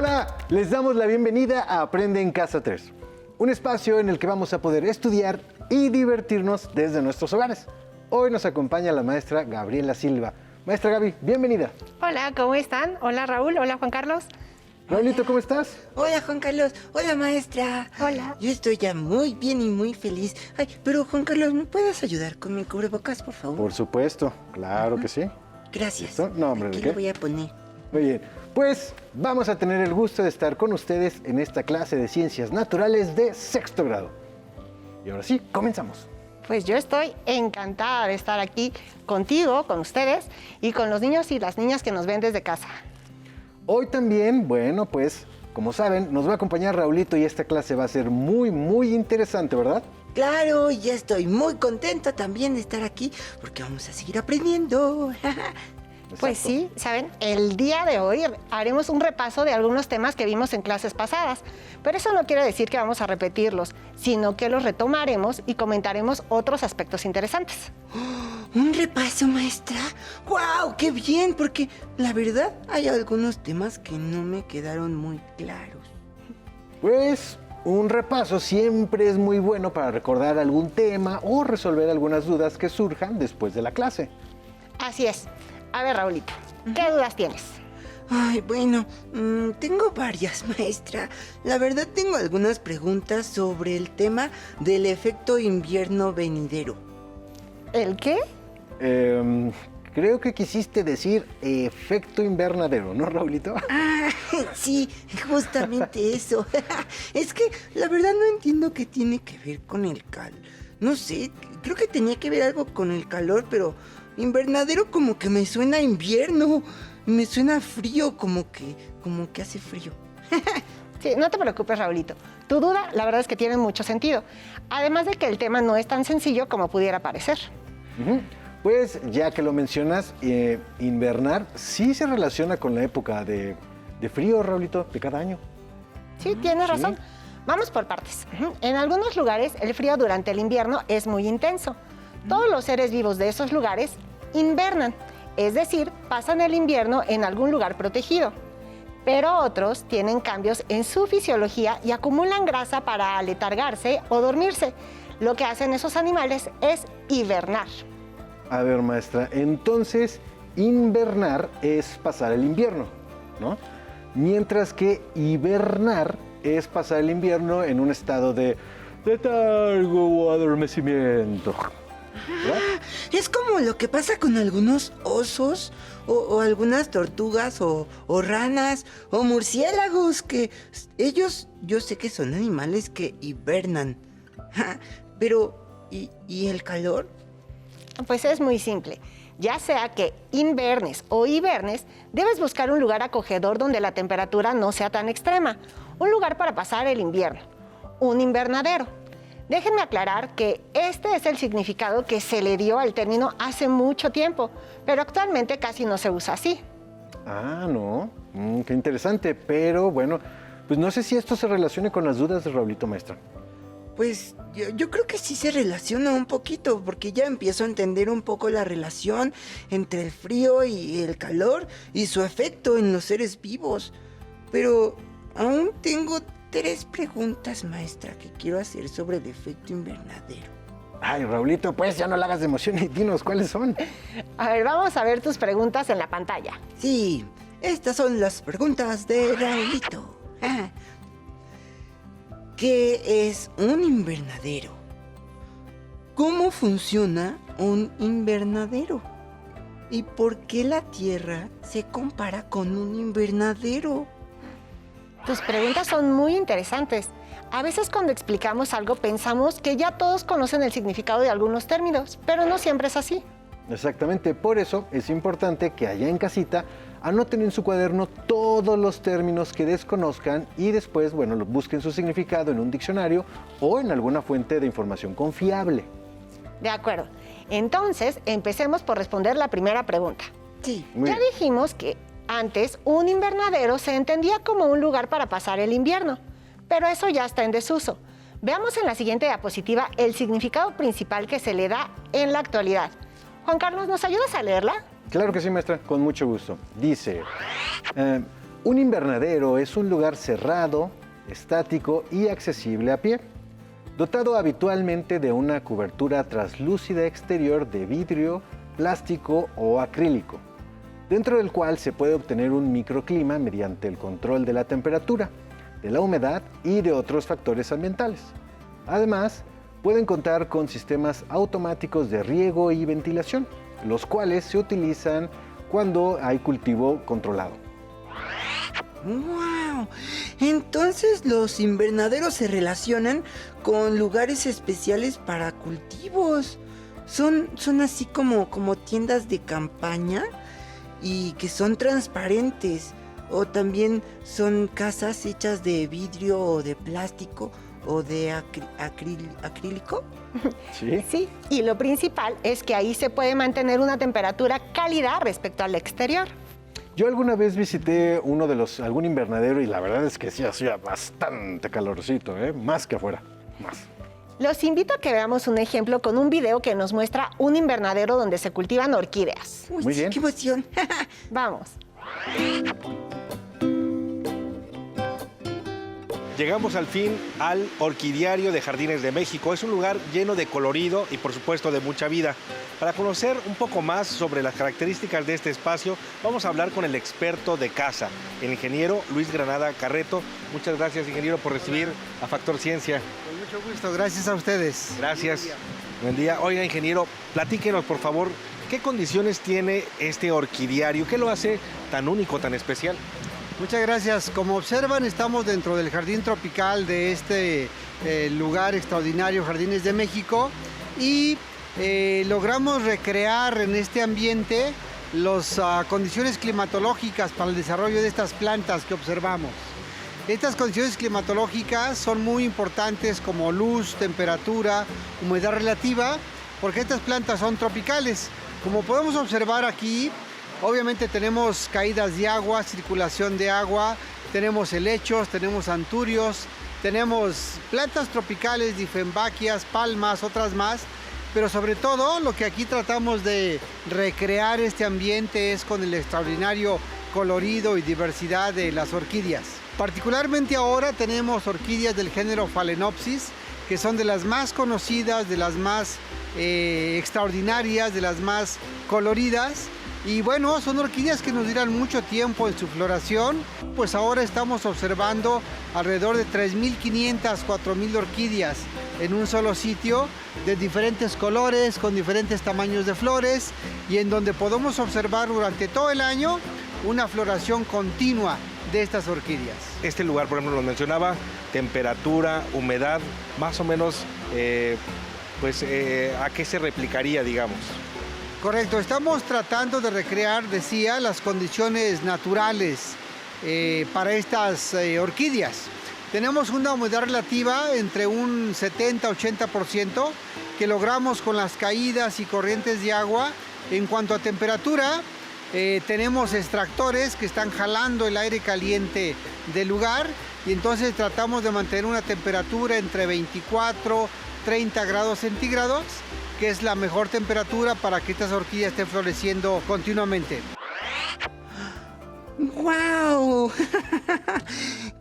Hola, les damos la bienvenida a Aprende en Casa 3, un espacio en el que vamos a poder estudiar y divertirnos desde nuestros hogares. Hoy nos acompaña la maestra Gabriela Silva. Maestra Gaby, bienvenida. Hola, ¿cómo están? Hola Raúl, hola Juan Carlos. Raulito, ¿cómo estás? Hola Juan Carlos, hola maestra. Hola. Yo estoy ya muy bien y muy feliz. Ay, pero Juan Carlos, ¿me puedes ayudar con mi cubrebocas, por favor? Por supuesto, claro que sí. Gracias. ¿Listo? No, hombre, Aquí ¿de qué? lo voy a poner. Muy bien, pues vamos a tener el gusto de estar con ustedes en esta clase de Ciencias Naturales de sexto grado. Y ahora sí, comenzamos. Pues yo estoy encantada de estar aquí contigo, con ustedes y con los niños y las niñas que nos ven desde casa. Hoy también, bueno, pues, como saben, nos va a acompañar Raulito y esta clase va a ser muy interesante, ¿verdad? Claro, ya estoy muy contento también de estar aquí porque vamos a seguir aprendiendo. Pues Exacto. sí, saben, el día de hoy haremos un repaso de algunos temas que vimos en clases pasadas, pero eso no quiere decir que vamos a repetirlos, sino que los retomaremos y comentaremos otros aspectos interesantes. ¿Un repaso, maestra? ¡Guau! ¡Qué bien! Porque la verdad hay algunos temas que no me quedaron muy claros. Pues un repaso siempre es muy bueno para recordar algún tema o resolver algunas dudas que surjan después de la clase. Así es. A ver, Raulito, ¿qué dudas tienes? Ay, bueno, tengo varias, maestra. La verdad tengo algunas preguntas sobre el tema del efecto invierno venidero. ¿El qué? Creo que quisiste decir efecto invernadero, ¿no, Raulito? Ah, sí, justamente eso. Es que la verdad no entiendo qué tiene que ver con el No sé, creo que tenía que ver algo con el calor, pero invernadero como que me suena a invierno. Me suena frío, como que hace frío. Sí, no te preocupes, Raulito. Tu duda, la verdad es que tiene mucho sentido. Además de que el tema no es tan sencillo como pudiera parecer. Ujú. Pues ya que lo mencionas, invernar sí se relaciona con la época de frío, Raulito, de cada año. Sí, tienes sí. razón. Vamos por partes. En algunos lugares, el frío durante el invierno es muy intenso. Todos los seres vivos de esos lugares invernan, es decir, pasan el invierno en algún lugar protegido. Pero otros tienen cambios en su fisiología y acumulan grasa para aletargarse o dormirse. Lo que hacen esos animales es hibernar. A ver, maestra, entonces invernar es pasar el invierno, ¿no? Mientras que hibernar es pasar el invierno en un estado de letargo o adormecimiento. ¿Verdad? Es como lo que pasa con algunos osos o algunas tortugas o ranas o murciélagos que ellos, yo sé que son animales que hibernan. Pero, ¿y el calor? Pues es muy simple. Ya sea que invernes o hibernes, debes buscar un lugar acogedor donde la temperatura no sea tan extrema. Un lugar para pasar el invierno. Un invernadero. Déjenme aclarar que este es el significado que se le dio al término hace mucho tiempo, pero actualmente casi no se usa así. Ah, no. Qué interesante. Pero bueno, pues no sé si esto se relacione con las dudas de Raulito, maestra. Pues yo creo que sí se relaciona un poquito, porque ya empiezo a entender un poco la relación entre el frío y el calor y su efecto en los seres vivos. Pero aún tengo 3 preguntas, maestra, que quiero hacer sobre el efecto invernadero. Ay, Raulito, pues ya no la hagas de emoción y dinos cuáles son. A ver, vamos a ver tus preguntas en la pantalla. Sí, estas son las preguntas de Raulito. ¿Qué es un invernadero? ¿Cómo funciona un invernadero? ¿Y por qué la Tierra se compara con un invernadero? Tus preguntas son muy interesantes. A veces cuando explicamos algo pensamos que ya todos conocen el significado de algunos términos, pero no siempre es así. Exactamente, por eso es importante que allá en casita anoten en su cuaderno todos los términos que desconozcan y después, bueno, busquen su significado en un diccionario o en alguna fuente de información confiable. De acuerdo. Entonces, empecemos por responder la primera pregunta. Sí. Muy Ya bien. dijimos que antes un invernadero se entendía como un lugar para pasar el invierno, pero eso ya está en desuso. Veamos en la siguiente diapositiva el significado principal que se le da en la actualidad. Juan Carlos, ¿nos ayudas a leerla? Claro que sí, maestra, con mucho gusto. Dice, Un invernadero es un lugar cerrado, estático y accesible a pie, dotado habitualmente de una cobertura translúcida exterior de vidrio, plástico o acrílico, dentro del cual se puede obtener un microclima mediante el control de la temperatura, de la humedad y de otros factores ambientales. Además, pueden contar con sistemas automáticos de riego y ventilación, los cuales se utilizan cuando hay cultivo controlado. ¡Wow! Entonces los invernaderos se relacionan con lugares especiales para cultivos. Son así como tiendas de campaña y que son transparentes. O también son casas hechas de vidrio o de plástico o de acrílico. ¿Sí? Sí, y lo principal es que ahí se puede mantener una temperatura cálida respecto al exterior. Yo alguna vez visité algún invernadero y la verdad es que sí hacía bastante calorcito, más que afuera, más. Los invito a que veamos un ejemplo con un video que nos muestra un invernadero donde se cultivan orquídeas. Uy, Muy bien. ¡Qué emoción! Vamos. Llegamos al fin al Orquidiario de Jardines de México. Es un lugar lleno de colorido y por supuesto de mucha vida. Para conocer un poco más sobre las características de este espacio, vamos a hablar con el experto de casa, el ingeniero Luis Granada Carreto. Muchas gracias, ingeniero, por recibir a Factor Ciencia. Con mucho gusto, gracias a ustedes. Gracias. Buen día. Oiga, ingeniero, platíquenos, por favor, ¿qué condiciones tiene este orquidiario? ¿Qué lo hace tan único, tan especial? Muchas gracias. Como observan, estamos dentro del jardín tropical de este lugar extraordinario, Jardines de México, y logramos recrear en este ambiente las condiciones climatológicas para el desarrollo de estas plantas que observamos. Estas condiciones climatológicas son muy importantes como luz, temperatura, humedad relativa, porque estas plantas son tropicales. Como podemos observar aquí, obviamente tenemos caídas de agua, circulación de agua, tenemos helechos, tenemos anturios, tenemos plantas tropicales, difenbaquias, palmas, otras más, pero sobre todo lo que aquí tratamos de recrear este ambiente es con el extraordinario colorido y diversidad de las orquídeas. Particularmente ahora tenemos orquídeas del género Phalaenopsis, que son de las más conocidas, de las más extraordinarias, de las más coloridas. Y bueno, son orquídeas que nos duran mucho tiempo en su floración. Pues ahora estamos observando alrededor de 3.500, 4.000 orquídeas en un solo sitio, de diferentes colores, con diferentes tamaños de flores, y en donde podemos observar durante todo el año una floración continua de estas orquídeas. Este lugar, por ejemplo, nos mencionaba temperatura, humedad, más o menos, ¿a qué se replicaría, digamos? Correcto, estamos tratando de recrear, decía, las condiciones naturales para estas orquídeas. Tenemos una humedad relativa entre un 70-80% que logramos con las caídas y corrientes de agua. En cuanto a temperatura, tenemos extractores que están jalando el aire caliente del lugar y entonces tratamos de mantener una temperatura entre 24-30 grados centígrados, que es la mejor temperatura para que estas orquídeas estén floreciendo continuamente. ¡Wow!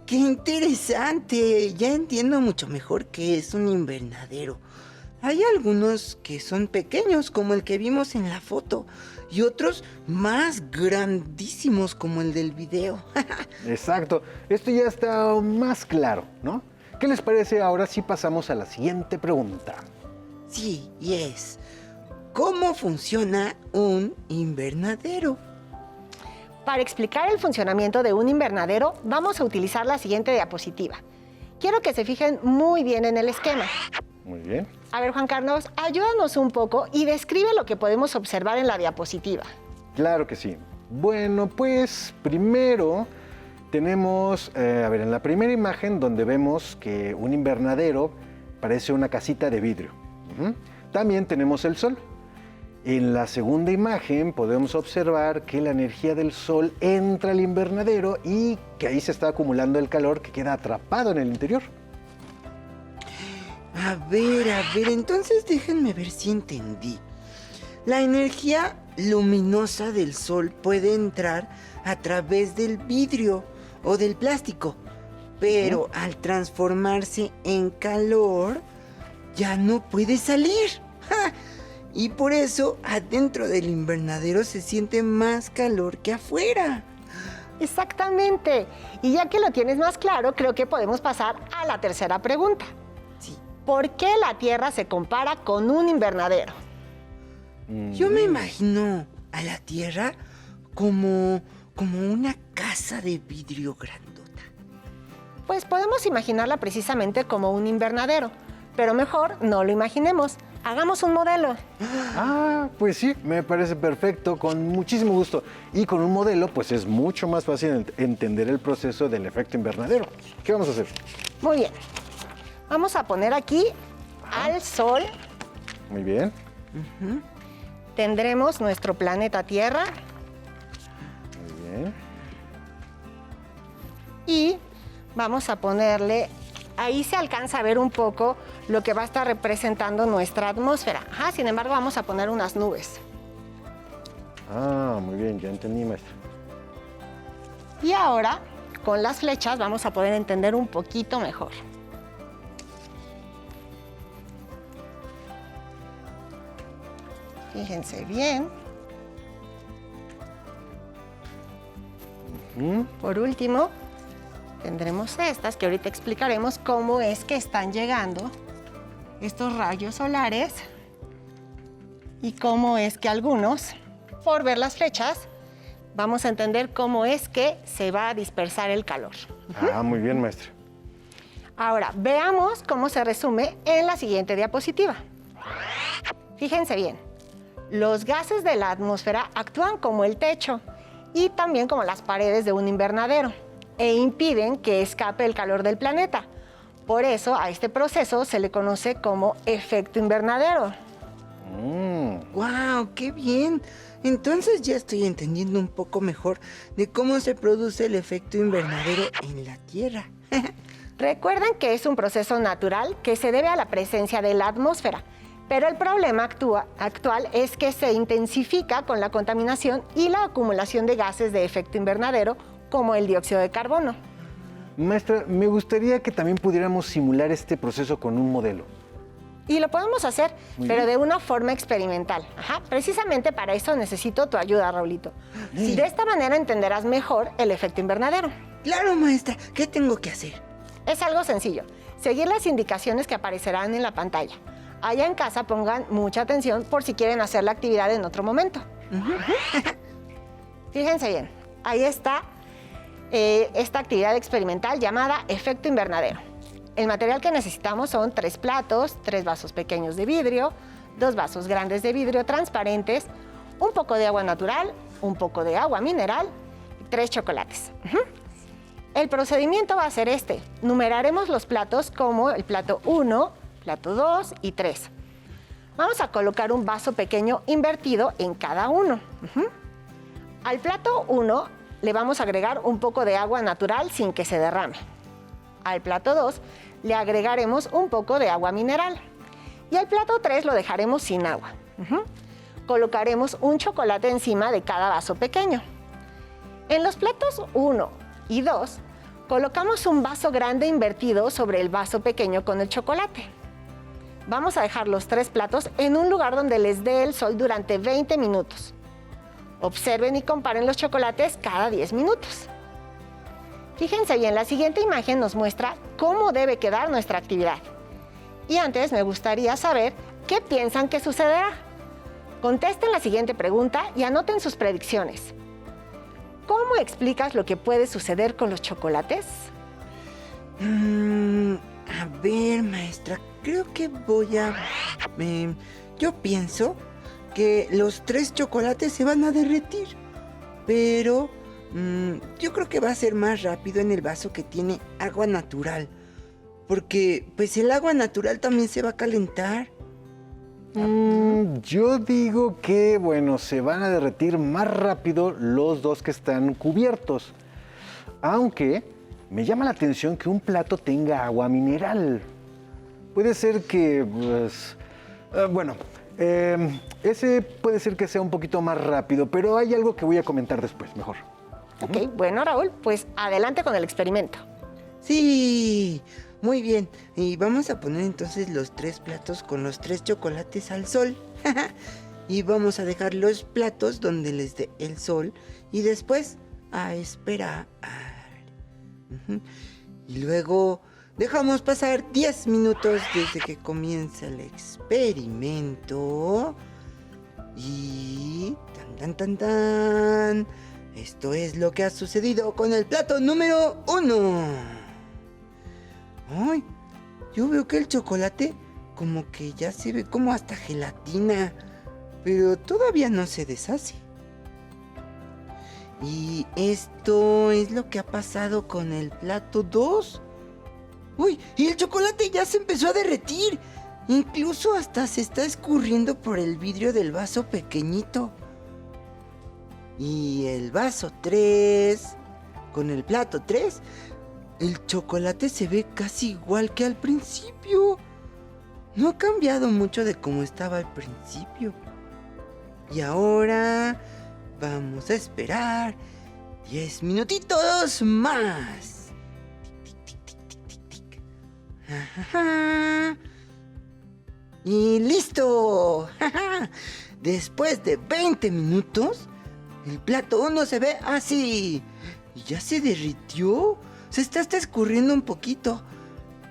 ¡Qué interesante! Ya entiendo mucho mejor qué es un invernadero. Hay algunos que son pequeños, como el que vimos en la foto, y otros más grandísimos, como el del video. Exacto. Esto ya está más claro, ¿no? ¿Qué les parece ahora si pasamos a la siguiente pregunta? Sí, y es, ¿cómo funciona un invernadero? Para explicar el funcionamiento de un invernadero, vamos a utilizar la siguiente diapositiva. Quiero que se fijen muy bien en el esquema. Muy bien. A ver, Juan Carlos, ayúdanos un poco y describe lo que podemos observar en la diapositiva. Claro que sí. Bueno, pues primero tenemos, en la primera imagen donde vemos que un invernadero parece una casita de vidrio. También tenemos el sol. En la segunda imagen podemos observar que la energía del sol entra al invernadero y que ahí se está acumulando el calor que queda atrapado en el interior. A ver, entonces déjenme ver si entendí. La energía luminosa del sol puede entrar a través del vidrio o del plástico, pero al transformarse en calor, ya no puede salir. ¡Ja! Y por eso adentro del invernadero se siente más calor que afuera. Exactamente. Y ya que lo tienes más claro, creo que podemos pasar a la tercera pregunta. Sí. ¿Por qué la Tierra se compara con un invernadero? Yo me imagino a la Tierra como una casa de vidrio grandota. Pues podemos imaginarla precisamente como un invernadero, pero mejor no lo imaginemos. Hagamos un modelo. Ah, pues sí, me parece perfecto, con muchísimo gusto. Y con un modelo, pues es mucho más fácil entender el proceso del efecto invernadero. ¿Qué vamos a hacer? Muy bien. Vamos a poner aquí al Sol. Muy bien. Tendremos nuestro planeta Tierra Muy bien. y vamos a ponerle, ahí se alcanza a ver un poco lo que va a estar representando nuestra atmósfera. Ajá, sin embargo, vamos a poner unas nubes. Ah, muy bien, ya entendí, maestra. Y ahora, con las flechas, vamos a poder entender un poquito mejor. Fíjense bien. Por último, tendremos estas que ahorita explicaremos cómo es que están llegando estos rayos solares y cómo es que algunos, por ver las flechas, vamos a entender cómo es que se va a dispersar el calor. Ah, muy bien, maestra. Ahora, veamos cómo se resume en la siguiente diapositiva. Fíjense bien, los gases de la atmósfera actúan como el techo y también como las paredes de un invernadero e impiden que escape el calor del planeta. Por eso a este proceso se le conoce como efecto invernadero. ¡Wow! ¡Qué bien! Entonces ya estoy entendiendo un poco mejor de cómo se produce el efecto invernadero en la Tierra. Recuerden que es un proceso natural que se debe a la presencia de la atmósfera, pero el problema actual es que se intensifica con la contaminación y la acumulación de gases de efecto invernadero, como el dióxido de carbono. Maestra, me gustaría que también pudiéramos simular este proceso con un modelo. Y lo podemos hacer, Muy pero bien. de una forma experimental. Ajá, precisamente para eso necesito tu ayuda, Raulito. De esta manera entenderás mejor el efecto invernadero. Claro, maestra. ¿Qué tengo que hacer? Es algo sencillo. Seguir las indicaciones que aparecerán en la pantalla. Allá en casa pongan mucha atención por si quieren hacer la actividad en otro momento. Fíjense bien, ahí está esta actividad experimental llamada efecto invernadero. El material que necesitamos son 3 platos, 3 vasos pequeños de vidrio, 2 vasos grandes de vidrio transparentes, un poco de agua natural, un poco de agua mineral y 3 chocolates. El procedimiento va a ser este. Numeraremos los platos como el plato 1, plato 2 y 3. Vamos a colocar un vaso pequeño invertido en cada uno. Al plato 1 le vamos a agregar un poco de agua natural sin que se derrame. Al plato 2 le agregaremos un poco de agua mineral. Y al plato 3 lo dejaremos sin agua. Colocaremos un chocolate encima de cada vaso pequeño. En los platos 1 y 2 colocamos un vaso grande invertido sobre el vaso pequeño con el chocolate. Vamos a dejar los 3 platos en un lugar donde les dé el sol durante 20 minutos. Observen y comparen los chocolates cada 10 minutos. Fíjense bien, la siguiente imagen nos muestra cómo debe quedar nuestra actividad. Y antes me gustaría saber qué piensan que sucederá. Contesten la siguiente pregunta y anoten sus predicciones. ¿Cómo explicas lo que puede suceder con los chocolates? A ver, maestra, creo que yo pienso que los 3 chocolates se van a derretir, pero yo creo que va a ser más rápido en el vaso que tiene agua natural, porque pues el agua natural también se va a calentar. Yo digo que, bueno, se van a derretir más rápido los 2 que están cubiertos. Aunque me llama la atención que un plato tenga agua mineral. Puede ser que, pues, bueno, Ese puede ser que sea un poquito más rápido, pero hay algo que voy a comentar después, mejor. Ok, bueno, Raúl, pues adelante con el experimento. Sí, muy bien. Y vamos a poner entonces los 3 platos con los 3 chocolates al sol. Y vamos a dejar los platos donde les dé el sol. Y después a esperar. Ujú. Y luego dejamos pasar 10 minutos desde que comienza el experimento. Y... tan, tan, tan, tan. Esto es lo que ha sucedido con el plato número 1. Ay, yo veo que el chocolate como que ya se ve como hasta gelatina, pero todavía no se deshace. Y esto es lo que ha pasado con el plato 2. Uy, y el chocolate ya se empezó a derretir. Incluso hasta se está escurriendo por el vidrio del vaso pequeñito. Y el vaso 3, con el plato 3, el chocolate se ve casi igual que al principio. No ha cambiado mucho de cómo estaba al principio. Y ahora vamos a esperar 10 minutitos más. Tic, tic, tic, tic, tic, tic, tic. Ajá. Y listo. Después de 20 minutos, el plato 1 se ve así. ¿Y ya se derritió? Se está hasta escurriendo un poquito.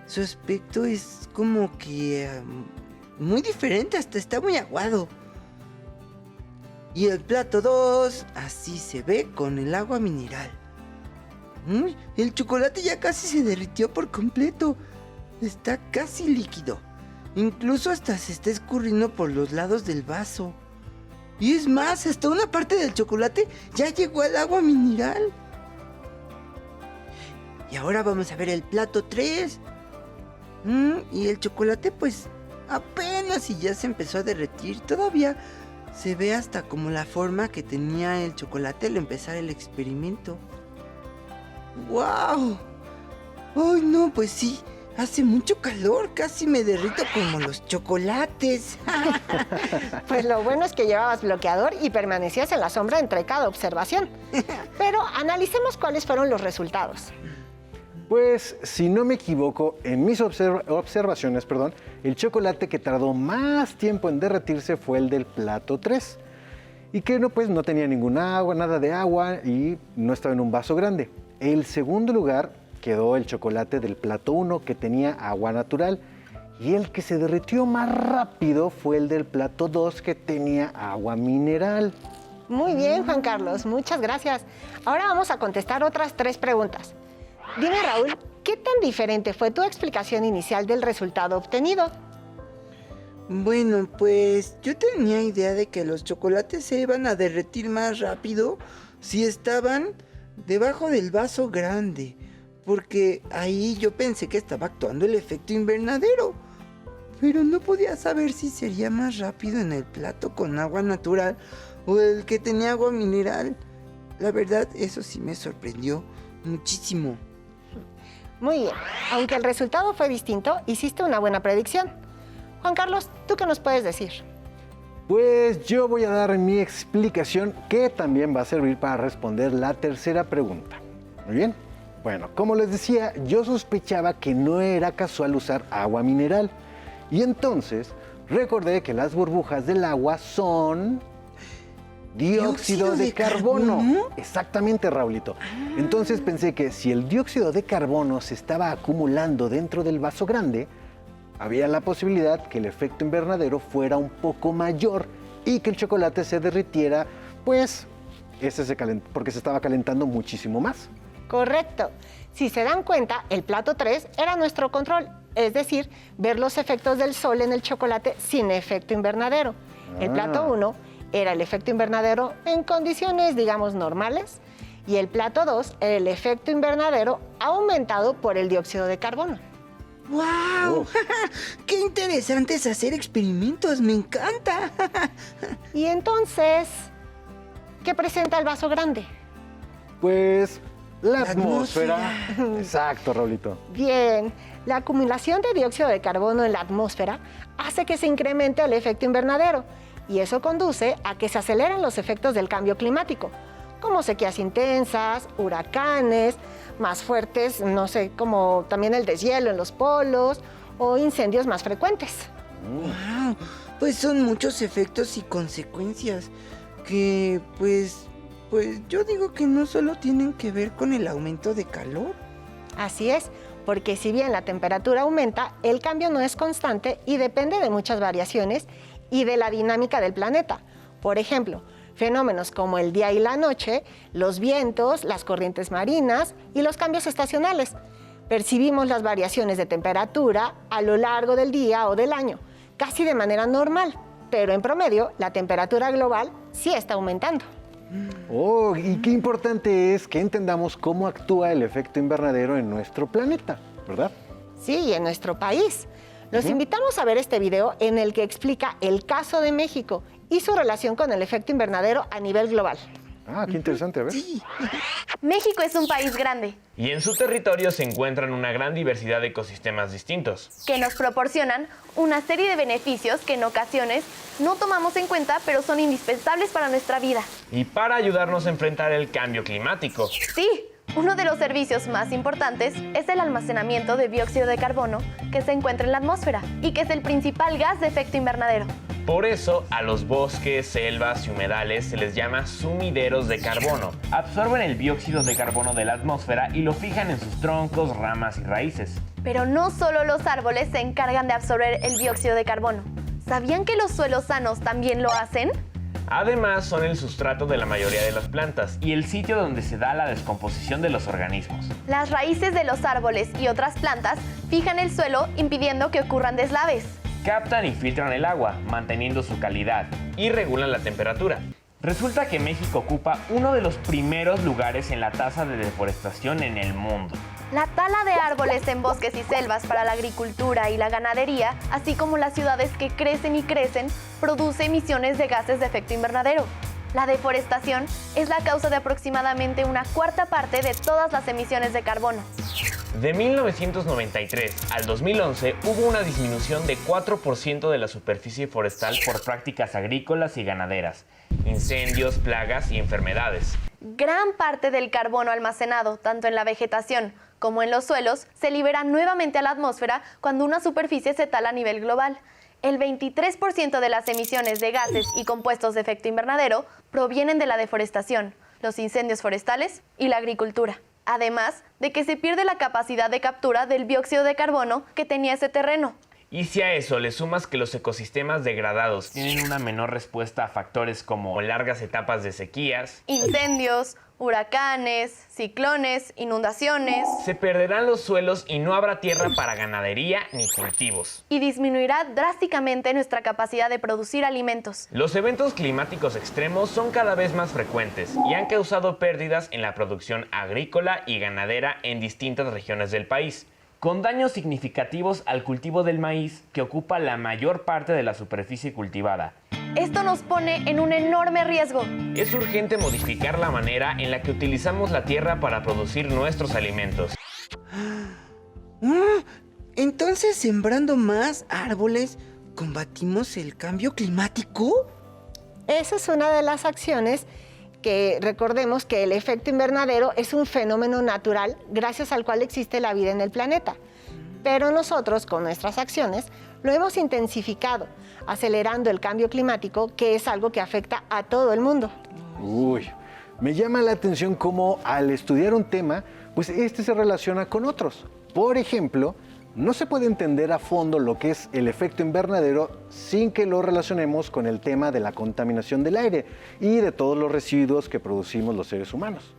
Su aspecto es como que muy diferente, hasta está muy aguado. Y el plato 2, así se ve con el agua mineral. El chocolate ya casi se derritió por completo. Está casi líquido. Incluso hasta se está escurriendo por los lados del vaso. Y es más, hasta una parte del chocolate ya llegó al agua mineral. Y ahora vamos a ver el plato 3. Y el chocolate pues apenas y ya se empezó a derretir. Todavía se ve hasta como la forma que tenía el chocolate al empezar el experimento. ¡Wow! ¡Ay, no! Pues sí, hace mucho calor. Casi me derrito como los chocolates. Pues lo bueno es que llevabas bloqueador y permanecías en la sombra entre cada observación. Pero analicemos cuáles fueron los resultados. Pues, si no me equivoco, en mis observaciones, el chocolate que tardó más tiempo en derretirse fue el del plato 3. Y que no tenía ninguna agua, nada de agua y no estaba en un vaso grande. El segundo lugar quedó el chocolate del plato 1 que tenía agua natural. Y el que se derritió más rápido fue el del plato 2 que tenía agua mineral. Muy bien, Juan Carlos, muchas gracias. Ahora vamos a contestar otras 3 preguntas. Dime, Raúl, ¿qué tan diferente fue tu explicación inicial del resultado obtenido? Bueno, pues yo tenía idea de que los chocolates se iban a derretir más rápido si estaban debajo del vaso grande, porque ahí yo pensé que estaba actuando el efecto invernadero, pero no podía saber si sería más rápido en el plato con agua natural o el que tenía agua mineral. La verdad, eso sí me sorprendió muchísimo. Muy bien, aunque el resultado fue distinto, hiciste una buena predicción. Juan Carlos, ¿tú qué nos puedes decir? Pues yo voy a dar mi explicación que también va a servir para responder la tercera pregunta. Muy bien. Bueno, como les decía, yo sospechaba que no era casual usar agua mineral. Y entonces recordé que las burbujas del agua son dióxido de carbono. Exactamente, Raulito. Entonces pensé que si el dióxido de carbono se estaba acumulando dentro del vaso grande, había la posibilidad que el efecto invernadero fuera un poco mayor y que el chocolate se derritiera, pues, porque se estaba calentando muchísimo más. Correcto. Si se dan cuenta, el plato 3 era nuestro control, es decir, ver los efectos del sol en el chocolate sin efecto invernadero. El plato 1 era el efecto invernadero en condiciones, digamos, normales, y el plato 2 era el efecto invernadero aumentado por el dióxido de carbono. ¡Wow! ¡Qué interesante es hacer experimentos! ¡Me encanta! Y entonces, ¿qué presenta el vaso grande? Pues la atmósfera. Exacto, Raulito. Bien, La acumulación de dióxido de carbono en la atmósfera hace que se incremente el efecto invernadero y eso conduce a que se aceleren los efectos del cambio climático, como sequías intensas, huracanes, más fuertes, no sé, como también el deshielo en los polos o incendios más frecuentes. ¡Wow! Pues son muchos efectos y consecuencias que, pues yo digo que no solo tienen que ver con el aumento de calor. Así es, porque si bien la temperatura aumenta, el cambio no es constante y depende de muchas variaciones y de la dinámica del planeta. Por ejemplo, fenómenos como el día y la noche, los vientos, las corrientes marinas y los cambios estacionales. Percibimos las variaciones de temperatura a lo largo del día o del año, casi de manera normal, pero en promedio la temperatura global sí está aumentando. Oh, y qué importante es que entendamos cómo actúa el efecto invernadero en nuestro planeta, ¿verdad? Sí, y en nuestro país. Los invitamos a ver este video en el que explica el caso de México y su relación con el efecto invernadero a nivel global. Ah, qué interesante, a ver. Sí. México es un país grande Y en su territorio se encuentran una gran diversidad de ecosistemas distintos. que nos proporcionan una serie de beneficios que en ocasiones no tomamos en cuenta, pero son indispensables para nuestra vida. Y para ayudarnos a enfrentar el cambio climático. Sí, uno de los servicios más importantes es el almacenamiento de dióxido de carbono que se encuentra en la atmósfera y que es el principal gas de efecto invernadero. Por eso, a los bosques, selvas y humedales se les llama sumideros de carbono. Absorben el dióxido de carbono de la atmósfera y lo fijan en sus troncos, ramas y raíces. Pero no solo los árboles se encargan de absorber el dióxido de carbono. ¿Sabían que los suelos sanos también lo hacen? Además, son el sustrato de la mayoría de las plantas y el sitio donde se da la descomposición de los organismos. Las raíces de los árboles y otras plantas fijan el suelo impidiendo que ocurran deslaves. Captan y filtran el agua, manteniendo su calidad, y regulan la temperatura. Resulta que México ocupa uno de los primeros lugares en la tasa de deforestación en el mundo. La tala de árboles en bosques y selvas para la agricultura y la ganadería, así como las ciudades que crecen y crecen, produce emisiones de gases de efecto invernadero. La deforestación es la causa de aproximadamente una cuarta parte de todas las emisiones de carbono. De 1993 al 2011 hubo una disminución de 4% de la superficie forestal por prácticas agrícolas y ganaderas, incendios, plagas y enfermedades. Gran parte del carbono almacenado, tanto en la vegetación como en los suelos, se libera nuevamente a la atmósfera cuando una superficie se tala a nivel global. El 23% de las emisiones de gases y compuestos de efecto invernadero provienen de la deforestación, los incendios forestales y la agricultura. Además de que se pierde la capacidad de captura del dióxido de carbono que tenía ese terreno. Y si a eso le sumas que los ecosistemas degradados tienen una menor respuesta a factores como largas etapas de sequías, Incendios, huracanes, ciclones, inundaciones. se perderán los suelos y no habrá tierra para ganadería ni cultivos. Y disminuirá drásticamente nuestra capacidad de producir alimentos. Los eventos climáticos extremos son cada vez más frecuentes y han causado pérdidas en la producción agrícola y ganadera en distintas regiones del país, con daños significativos al cultivo del maíz, que ocupa la mayor parte de la superficie cultivada. Esto nos pone en un enorme riesgo. Es urgente modificar la manera en la que utilizamos la tierra para producir nuestros alimentos. Entonces, sembrando más árboles, ¿combatimos el cambio climático? Esa es una de las acciones que recordemos que el efecto invernadero es un fenómeno natural gracias al cual existe la vida en el planeta. Pero nosotros, con nuestras acciones, lo hemos intensificado, acelerando el cambio climático, que es algo que afecta a todo el mundo. Uy, me llama la atención cómo al estudiar un tema, pues este se relaciona con otros. Por ejemplo, no se puede entender a fondo lo que es el efecto invernadero sin que lo relacionemos con el tema de la contaminación del aire y de todos los residuos que producimos los seres humanos.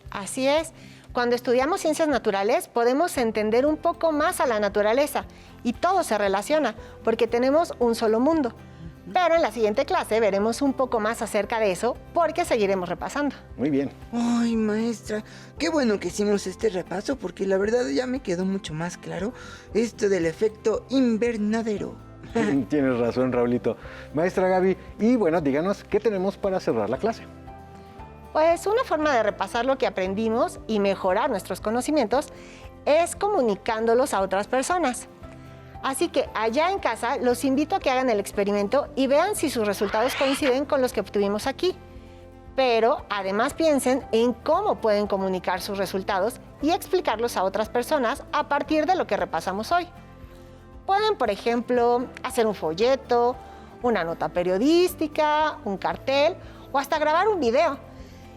Así es, cuando estudiamos ciencias naturales podemos entender un poco más a la naturaleza y todo se relaciona porque tenemos un solo mundo. Pero en la siguiente clase veremos un poco más acerca de eso porque seguiremos repasando. Muy bien. Ay, maestra, qué bueno que hicimos este repaso porque la verdad ya me quedó mucho más claro esto del efecto invernadero. Tienes razón, Raulito. Maestra Gaby, y bueno, díganos, ¿qué tenemos para cerrar la clase? Pues una forma de repasar lo que aprendimos y mejorar nuestros conocimientos es comunicándolos a otras personas. Así que allá en casa los invito a que hagan el experimento y vean si sus resultados coinciden con los que obtuvimos aquí. Pero además piensen en cómo pueden comunicar sus resultados y explicarlos a otras personas a partir de lo que repasamos hoy. Pueden, por ejemplo, hacer un folleto, una nota periodística, un cartel o hasta grabar un video.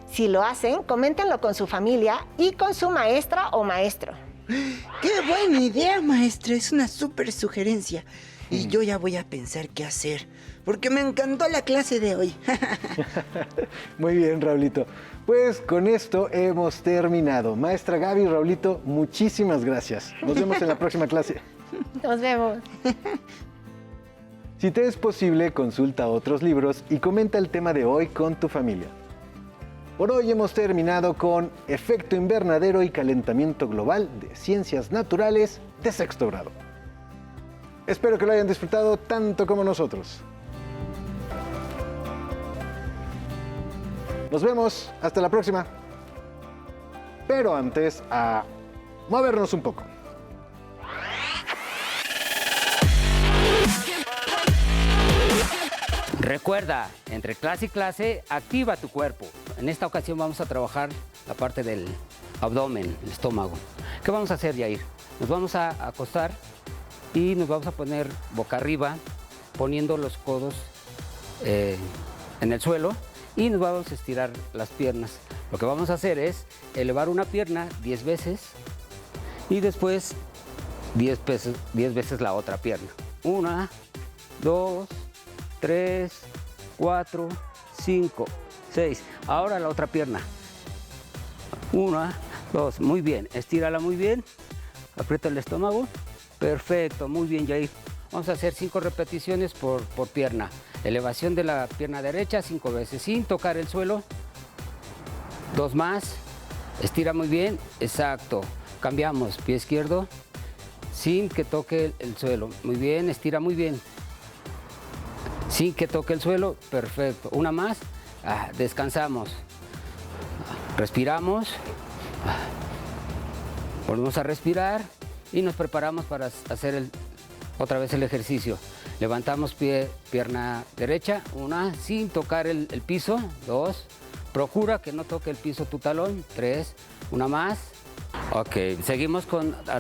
Si lo hacen, coméntenlo con su familia y con su maestra o maestro. ¡Qué buena idea, maestra! Es una súper sugerencia. Y yo ya voy a pensar qué hacer, porque me encantó la clase de hoy. Muy bien, Raulito. Pues con esto hemos terminado. Maestra Gaby, Raulito, muchísimas gracias. Nos vemos en la próxima clase. Nos vemos. Si te es posible, consulta otros libros y comenta el tema de hoy con tu familia. Por hoy hemos terminado con Efecto Invernadero y Calentamiento Global de Ciencias Naturales de sexto grado. Espero que lo hayan disfrutado tanto como nosotros. Nos vemos, hasta la próxima. Pero antes, a movernos un poco. Recuerda, entre clase y clase, activa tu cuerpo. En esta ocasión vamos a trabajar la parte del abdomen, el estómago. ¿Qué vamos a hacer, Yair? Nos vamos a acostar y nos vamos a poner boca arriba, poniendo los codos en el suelo y nos vamos a estirar las piernas. Lo que vamos a hacer es elevar una pierna 10 veces y después 10 veces la otra pierna. 1, 2, 3, 4, 5, 6. Ahora la otra pierna. 1, 2. Muy bien. Estírala muy bien. Aprieta el estómago. Perfecto. Muy bien, Yair. Vamos a hacer 5 repeticiones por pierna. Elevación de la pierna derecha 5 veces sin tocar el suelo. 2 más. Estira muy bien. Exacto. Cambiamos. Pie izquierdo sin que toque el suelo. Muy bien. Estira muy bien. Sin que toque el suelo, perfecto. Una más, descansamos. Respiramos. Volvemos a respirar y nos preparamos para hacer otra vez el ejercicio. Levantamos pierna derecha, 1, sin tocar el piso, 2. Procura que no toque el piso tu talón, 3. Una más. Ok, seguimos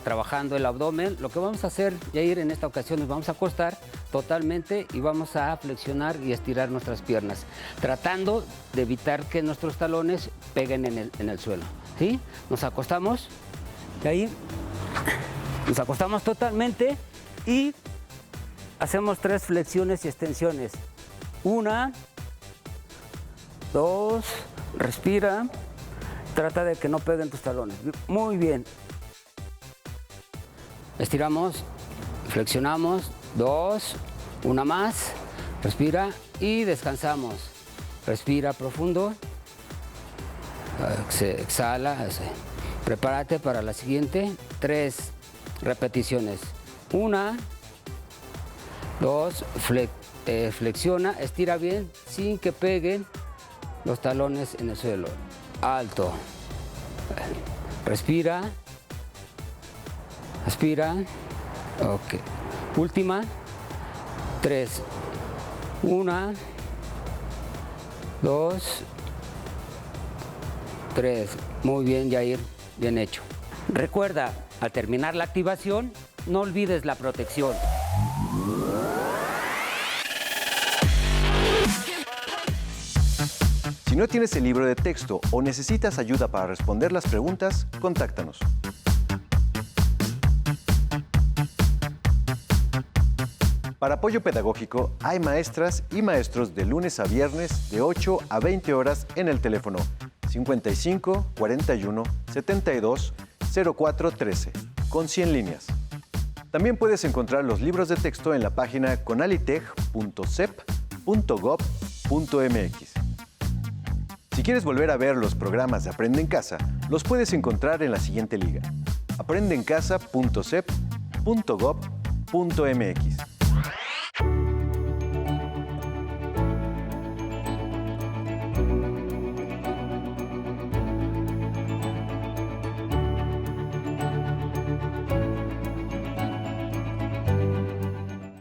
trabajando el abdomen. Lo que vamos a hacer, Yair, en esta ocasión nos vamos a acostar totalmente y vamos a flexionar y estirar nuestras piernas, tratando de evitar que nuestros talones peguen en el suelo. ¿Sí? Nos acostamos, Yair, nos acostamos totalmente y hacemos 3 flexiones y extensiones. 1, 2, respira. Trata de que no peguen tus talones. Muy bien. Estiramos, flexionamos, 2, una más, respira y descansamos. Respira profundo, exhala, prepárate para la siguiente, 3 repeticiones. 1, 2, flexiona, estira bien sin que peguen los talones en el suelo. Alto. Respira. Aspira. Ok. Última. 3. 1, 2, 3. Muy bien, Yair. Bien hecho. Recuerda, al terminar la activación, no olvides la protección. Si no tienes el libro de texto o necesitas ayuda para responder las preguntas, contáctanos. Para apoyo pedagógico, hay maestras y maestros de lunes a viernes de 8 a 20 horas en el teléfono 55 41 72 04 13 con 100 líneas. También puedes encontrar los libros de texto en la página conalitech.cep.gov.mx. Si quieres volver a ver los programas de Aprende en Casa, los puedes encontrar en la siguiente liga: aprendeencasa.cep.gov.mx.